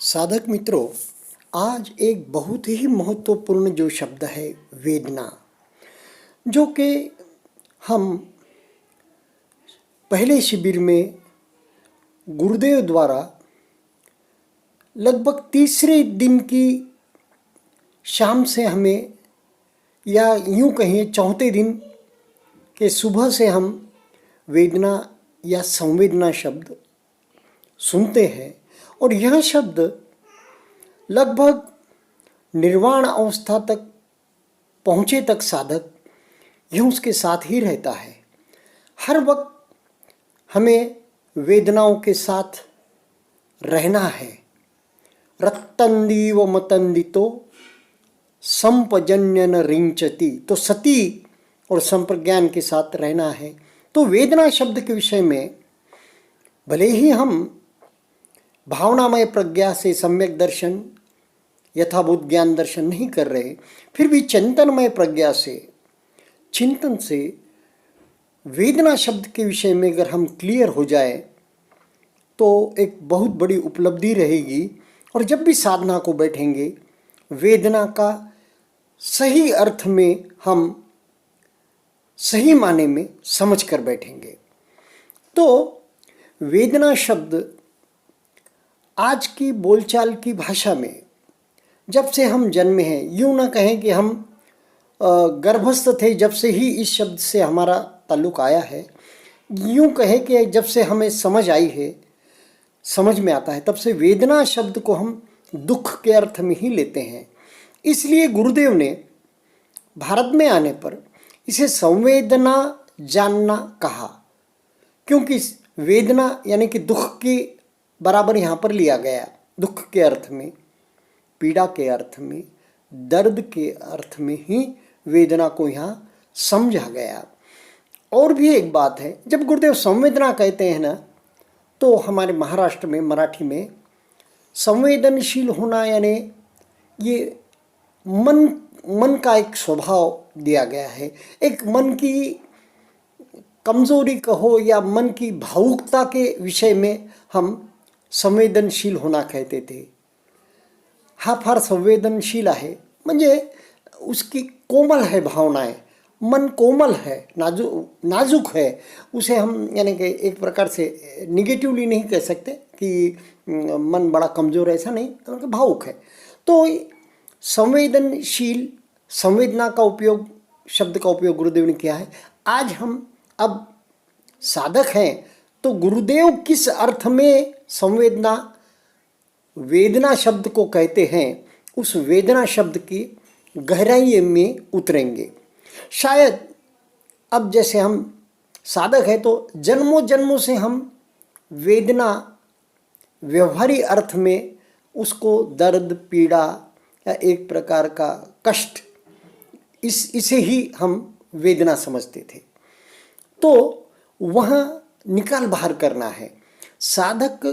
साधक मित्रों, आज एक बहुत ही महत्वपूर्ण जो शब्द है वेदना, जो कि हम पहले शिविर में गुरुदेव द्वारा लगभग तीसरे दिन की शाम से हमें, या यूं कहिए चौथे दिन के सुबह से हम वेदना या संवेदना शब्द सुनते हैं। और यह शब्द लगभग निर्वाण अवस्था तक पहुँचे तक साधक यह उसके साथ ही रहता है। हर वक्त हमें वेदनाओं के साथ रहना है। रक्तंदीव मतंदितो संपजन्य न रिंचति, तो सती और संप्रज्ञान के साथ रहना है। तो वेदना शब्द के विषय में भले ही हम भावनामय प्रज्ञा से सम्यक दर्शन, यथाभूत ज्ञान दर्शन नहीं कर रहे, फिर भी चिंतनमय प्रज्ञा से, चिंतन से वेदना शब्द के विषय में अगर हम क्लियर हो जाए तो एक बहुत बड़ी उपलब्धि रहेगी। और जब भी साधना को बैठेंगे, वेदना का सही अर्थ में हम सही माने में समझ कर बैठेंगे। तो वेदना शब्द आज की बोलचाल की भाषा में जब से हम जन्मे हैं, यूँ ना कहें कि हम गर्भस्थ थे जब से ही इस शब्द से हमारा ताल्लुक़ आया है, यूँ कहें कि जब से हमें समझ आई है, समझ में आता है, तब से वेदना शब्द को हम दुख के अर्थ में ही लेते हैं। इसलिए गुरुदेव ने भारत में आने पर इसे संवेदना जानना कहा, क्योंकि वेदना यानी कि दुख के बराबर यहाँ पर लिया गया। दुख के अर्थ में, पीड़ा के अर्थ में, दर्द के अर्थ में ही वेदना को यहाँ समझा गया। और भी एक बात है, जब गुरुदेव संवेदना कहते हैं ना, तो हमारे महाराष्ट्र में, मराठी में संवेदनशील होना यानी ये मन का एक स्वभाव दिया गया है। एक मन की कमज़ोरी कहो या मन की भावुकता के विषय में हम संवेदनशील होना कहते थे। हा फार संवेदनशील आहे, म्हणजे उसकी कोमल है भावनाएं, मन कोमल है, नाजुक है। उसे हम यानी कि एक प्रकार से निगेटिवली नहीं कह सकते कि मन बड़ा कमज़ोर है, ऐसा नहीं, तो भावुक है। तो संवेदनशील, संवेदना का उपयोग, शब्द का उपयोग गुरुदेव ने किया है। आज हम अब साधक हैं, तो गुरुदेव किस अर्थ में संवेदना, वेदना शब्द को कहते हैं, उस वेदना शब्द की गहराई में उतरेंगे। शायद अब जैसे हम साधक हैं तो जन्मों जन्मों से हम वेदना व्यवहारिक अर्थ में उसको दर्द, पीड़ा या एक प्रकार का कष्ट, इसे ही हम वेदना समझते थे। तो वहाँ निकाल बाहर करना है। साधक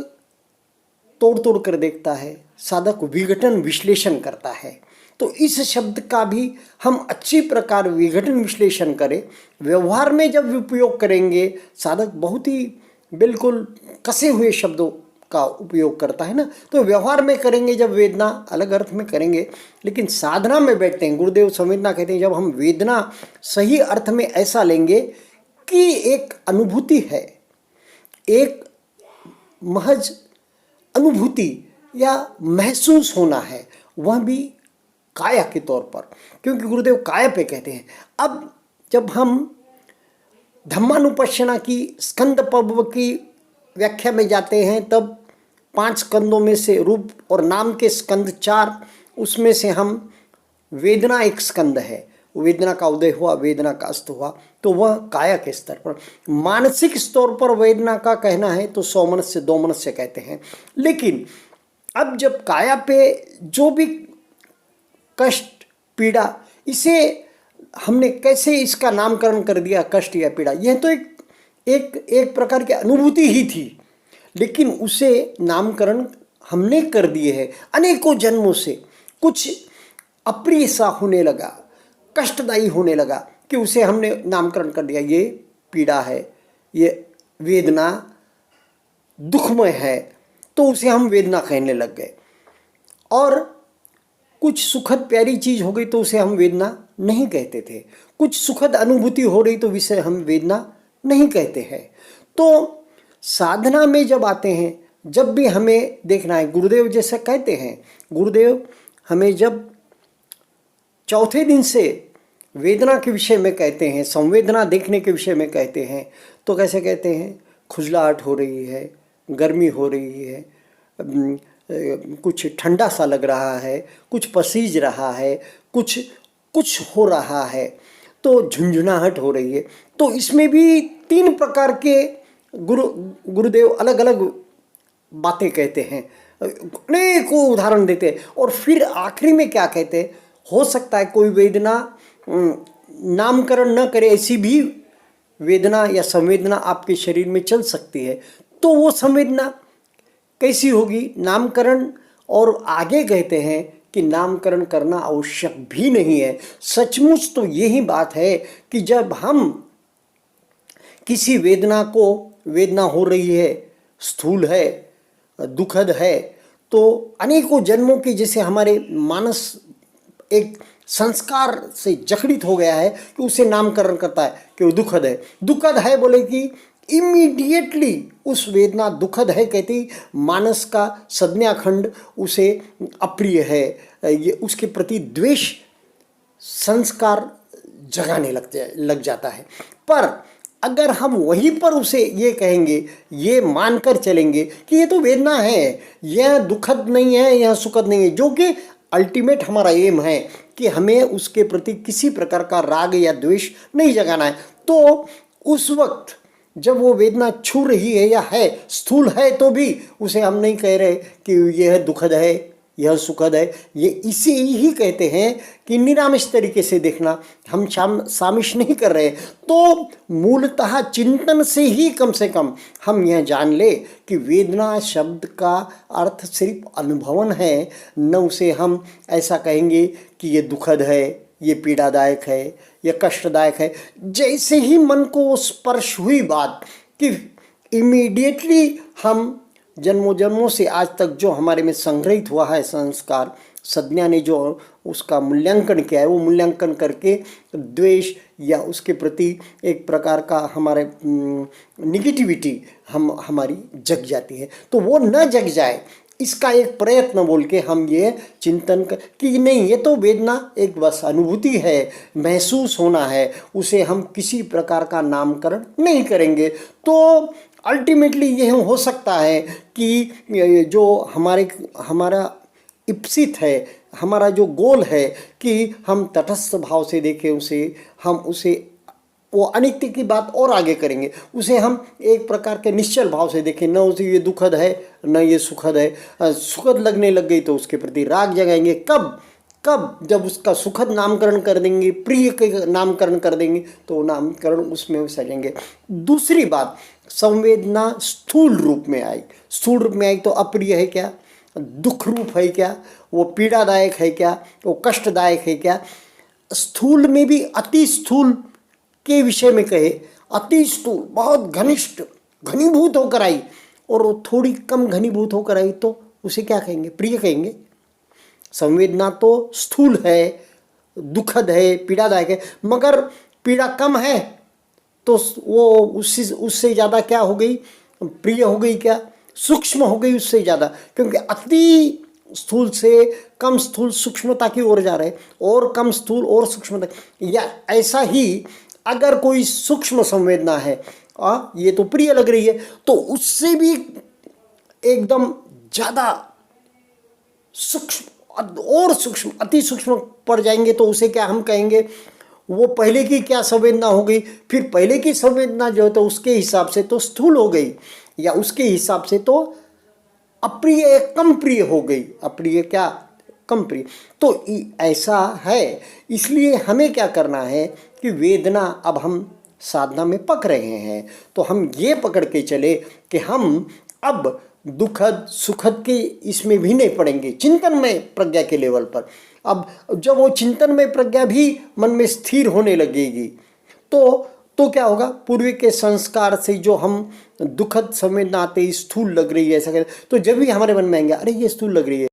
तोड़ तोड़ कर देखता है, साधक विघटन विश्लेषण करता है। तो इस शब्द का भी हम अच्छी प्रकार विघटन विश्लेषण करें। व्यवहार में जब उपयोग करेंगे, साधक बहुत ही बिल्कुल कसे हुए शब्दों का उपयोग करता है ना, तो व्यवहार में करेंगे जब वेदना अलग अर्थ में करेंगे। लेकिन साधना में बैठते हैं, गुरुदेव संवेदना कहते हैं, जब हम वेदना सही अर्थ में ऐसा लेंगे कि एक अनुभूति है, एक महज अनुभूति या महसूस होना है, वह भी काया के तौर पर, क्योंकि गुरुदेव काया पे कहते हैं। अब जब हम धम्मानुपश्यना की स्कंद पर्व की व्याख्या में जाते हैं, तब 5 स्कंदों में से रूप और नाम के स्कंद 4, उसमें से हम वेदना एक स्कंद है, वेदना का उदय हुआ, वेदना का अस्त हुआ, तो वह काया के स्तर पर। मानसिक स्तर पर वेदना का कहना है तो सौमनस्य, दोमनस्य कहते हैं। लेकिन अब जब काया पे जो भी कष्ट, पीड़ा, इसे हमने कैसे इसका नामकरण कर दिया, कष्ट या पीड़ा, यह तो एक प्रकार की अनुभूति ही थी, लेकिन उसे नामकरण हमने कर दिए है अनेकों जन्मों से। कुछ अप्रिय सा होने लगा, कष्टदायी होने लगा कि उसे हमने नामकरण कर दिया, ये पीड़ा है, ये वेदना दुखमय है, तो उसे हम वेदना कहने लग गए। और कुछ सुखद प्यारी चीज हो गई तो उसे हम वेदना नहीं कहते थे, कुछ सुखद अनुभूति हो रही तो विषय हम वेदना नहीं कहते हैं। तो साधना में जब आते हैं, जब भी हमें देखना है, गुरुदेव जैसा कहते हैं, गुरुदेव हमें जब चौथे दिन से वेदना के विषय में कहते हैं, संवेदना देखने के विषय में कहते हैं, तो कैसे कहते हैं? खुजलाहट हो रही है, गर्मी हो रही है, कुछ ठंडा सा लग रहा है, कुछ पसीज रहा है, कुछ कुछ हो रहा है, तो झुंझुनाहट हो रही है। तो इसमें भी 3 प्रकार के गुरुदेव अलग अलग बातें कहते हैं, अनेकों उदाहरण देते हैं। और फिर आखिरी में क्या कहते हैं? हो सकता है कोई वेदना नामकरण न करे, ऐसी भी वेदना या संवेदना आपके शरीर में चल सकती है। तो वो संवेदना कैसी होगी? नामकरण। और आगे कहते हैं कि नामकरण करना आवश्यक भी नहीं है। सचमुच तो यही बात है कि जब हम किसी वेदना को, वेदना हो रही है, स्थूल है, दुखद है, तो अनेकों जन्मों की जैसे हमारे मानस एक संस्कार से जकड़ित हो गया है कि उसे नामकरण करता है कि वो दुखद है। दुखद है बोले कि इमीडिएटली उस वेदना दुखद है कहते ही मानस का संज्ञाखंड उसे अप्रिय है, ये उसके प्रति द्वेष संस्कार जगाने लग जाता है। पर अगर हम वहीं पर उसे ये कहेंगे, ये मानकर चलेंगे कि ये तो वेदना है, यह दुखद नहीं है, यह सुखद नहीं है, जो कि अल्टीमेट हमारा एम है कि हमें उसके प्रति किसी प्रकार का राग या द्वेष नहीं जगाना है, तो उस वक्त जब वो वेदना छू रही है या है, स्थूल है, तो भी उसे हम नहीं कह रहे कि यह दुखद है, यह सुखद है। ये इसे ही कहते हैं कि निरामिष तरीके से देखना, हम सामिश नहीं कर रहे। तो मूलतः चिंतन से ही कम से कम हम यह जान ले कि वेदना शब्द का अर्थ सिर्फ अनुभवन है, न उसे हम ऐसा कहेंगे कि ये दुखद है, ये पीड़ादायक है, ये कष्टदायक है। जैसे ही मन को स्पर्श हुई बात कि इमीडिएटली हम जन्मों जन्मों से आज तक जो हमारे में संग्रहित हुआ है संस्कार, संज्ञा ने जो उसका मूल्यांकन किया है, वो मूल्यांकन करके द्वेष या उसके प्रति एक प्रकार का हमारे निगेटिविटी हमारी जग जाती है। तो वो न जग जाए, इसका एक प्रयत्न बोल के हम ये चिंतन कर कि नहीं, ये तो वेदना एक बस अनुभूति है, महसूस होना है, उसे हम किसी प्रकार का नामकरण नहीं करेंगे। तो अल्टीमेटली यह हो सकता है कि जो हमारा इप्सित है, हमारा जो गोल है कि हम तटस्थ भाव से देखें उसे, हम उसे वो अनित्य की बात और आगे करेंगे, उसे हम एक प्रकार के निश्चल भाव से देखें, न उसे ये दुखद है न ये सुखद है। सुखद लगने लग गई तो उसके प्रति राग जगाएंगे। कब? जब उसका सुखद नामकरण कर देंगे, प्रिय के नामकरण कर देंगे, तो नामकरण उसमें सजेंगे। दूसरी बात, संवेदना स्थूल रूप में आई। स्थूल रूप में आई तो अप्रिय है क्या, दुख रूप है क्या, वो पीड़ादायक है क्या, वो कष्टदायक है क्या? स्थूल में भी अति स्थूल के विषय में कहे, अति स्थूल बहुत घनिष्ठ घनीभूत होकर आई और वो थोड़ी कम घनीभूत होकर आई तो उसे क्या कहेंगे? प्रिय कहेंगे। संवेदना तो स्थूल है, दुखद है, पीड़ादायक है, मगर पीड़ा कम है तो वो उससे ज़्यादा क्या हो गई? प्रिय हो गई क्या? सूक्ष्म हो गई उससे ज़्यादा, क्योंकि अति स्थूल से कम स्थूल सूक्ष्मता की ओर जा रहे, और कम स्थूल और सूक्ष्मता। या ऐसा ही अगर कोई सूक्ष्म संवेदना है, ये तो प्रिय लग रही है, तो उससे भी एकदम ज़्यादा सूक्ष्म और सूक्ष्म, अति सूक्ष्म पड़ जाएंगे तो उसे क्या हम कहेंगे? वो पहले की क्या संवेदना हो गई, फिर पहले की संवेदना जो है तो उसके हिसाब से तो स्थूल हो गई, या उसके हिसाब से तो अप्रिय कम प्रिय हो गई। अप्रिय क्या? कम प्रिय। तो ऐसा है। इसलिए हमें क्या करना है कि वेदना अब हम साधना में पक रहे हैं तो हम ये पकड़ के चले कि हम अब दुखद सुखद के इसमें भी नहीं पड़ेंगे, चिंतन में प्रज्ञा के लेवल पर। अब जब वो चिंतन में प्रज्ञा भी मन में स्थिर होने लगेगी तो क्या होगा? पूर्व के संस्कार से जो हम दुखद संवेदना आते स्थूल लग रही है ऐसा कहते, तो जब भी हमारे मन में आएंगे अरे ये स्थूल लग रही है,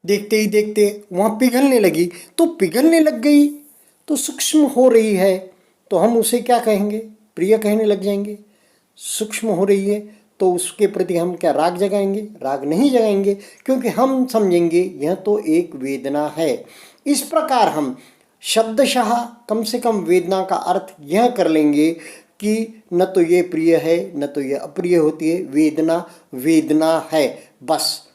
देखते ही देखते वहाँ पिघलने लगी, तो पिघलने लग गई तो सूक्ष्म हो रही है, तो हम उसे क्या कहेंगे? प्रिय कहने लग जाएंगे। सूक्ष्म हो रही है तो उसके प्रति हम क्या राग जगाएंगे? राग नहीं जगाएंगे, क्योंकि हम समझेंगे यह तो एक वेदना है। इस प्रकार हम शब्दशः कम से कम वेदना का अर्थ यह कर लेंगे कि न तो ये प्रिय है न तो ये अप्रिय होती है, वेदना वेदना है, बस।